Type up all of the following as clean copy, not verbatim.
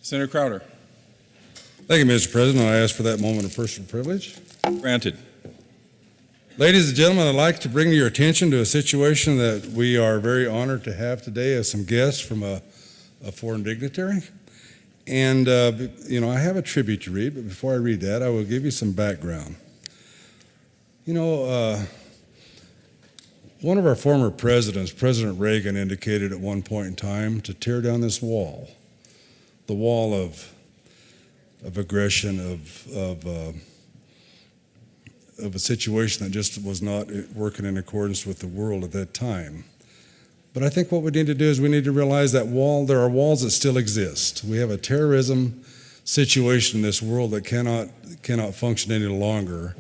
Senator Crowder. Thank you, Mr. President. I ask for that moment of personal privilege. Granted. Ladies and gentlemen, I'd like to bring to your attention to a situation that we are very honored to have today as some guests from a foreign dignitary. And, I have a tribute to read, but before I read that, I will give you some background. One of our former presidents, President Reagan, indicated at one point in time to tear down this wall, the wall of aggression, of a situation that just was not working in accordance with the world at that time. But I think what we need to do is we need to realize that there are walls that still exist. We have a terrorism situation in this world that cannot function any longer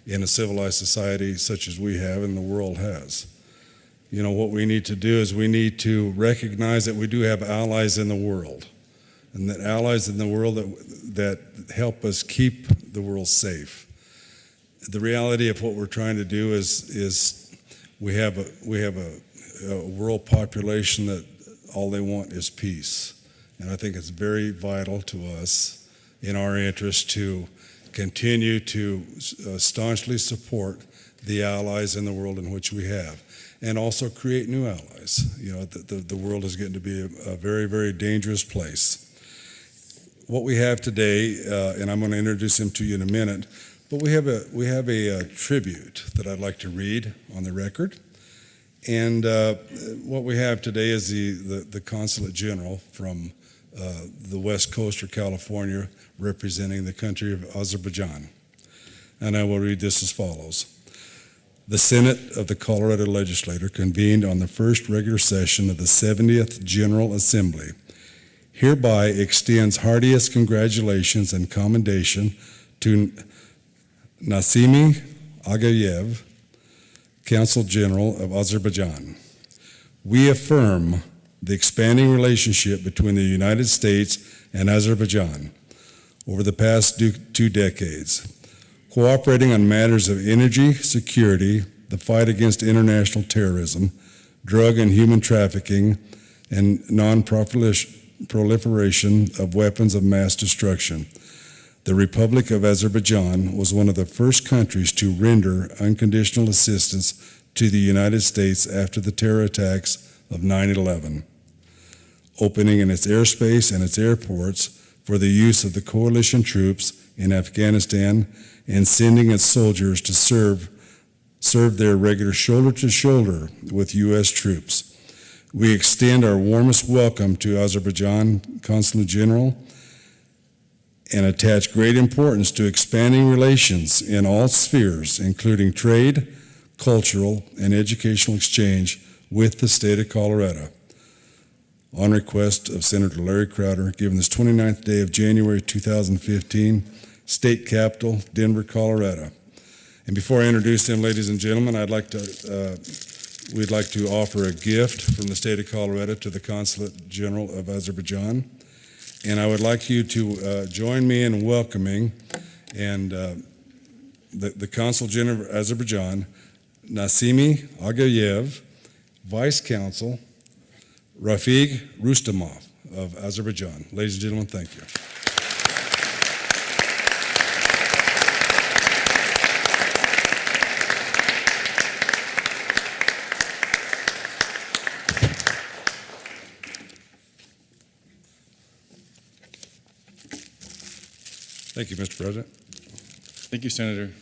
in a civilized society such as we have and the world has. What we need to do is we need to recognize that we do have allies in the world, and that allies in the world that help us keep the world safe. The reality of what we're trying to do is we have a world population that all they want is peace. And I think it's very vital to us, in our interest, to continue to staunchly support the allies in the world in which we have, and also create new allies. The world is getting to be a very, very dangerous place. What we have today, and I'm going to introduce him to you in a minute, but we have a tribute that I'd like to read on the record. And what we have today is the Consulate General from the West Coast of California, representing the country of Azerbaijan. And I will read this as follows. The Senate of the Colorado Legislature convened on the first regular session of the 70th General Assembly hereby extends heartiest congratulations and commendation to Nasimi Aghayev, Consul General of Azerbaijan. We affirm the expanding relationship between the United States and Azerbaijan over the past 2 decades, cooperating on matters of energy security, the fight against international terrorism, drug and human trafficking, and non-proliferation of weapons of mass destruction. The Republic of Azerbaijan was one of the first countries to render unconditional assistance to the United States after the terror attacks of 9/11, opening in its airspace and its airports for the use of the coalition troops in Afghanistan and sending its soldiers to serve their regular shoulder-to-shoulder with U.S. troops. We extend our warmest welcome to Azerbaijan Consul General and attach great importance to expanding relations in all spheres, including trade, cultural, and educational exchange with the state of Colorado. On request of Senator Larry Crowder, given this 29th day of January 2015, State Capital, Denver, Colorado. And before I introduce them, ladies and gentlemen, we'd like to offer a gift from the state of Colorado to the Consulate General of Azerbaijan. And I would like you to join me in welcoming the Consul General of Azerbaijan, Nasimi Aghayev, Vice Consul Rafig Rustamov of Azerbaijan. Ladies and gentlemen, thank you. Thank you, Mr. President. Thank you, Senator.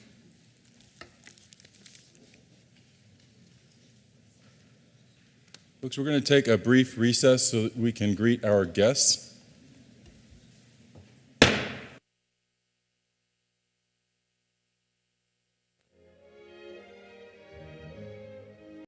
Folks, we're going to take a brief recess so that we can greet our guests.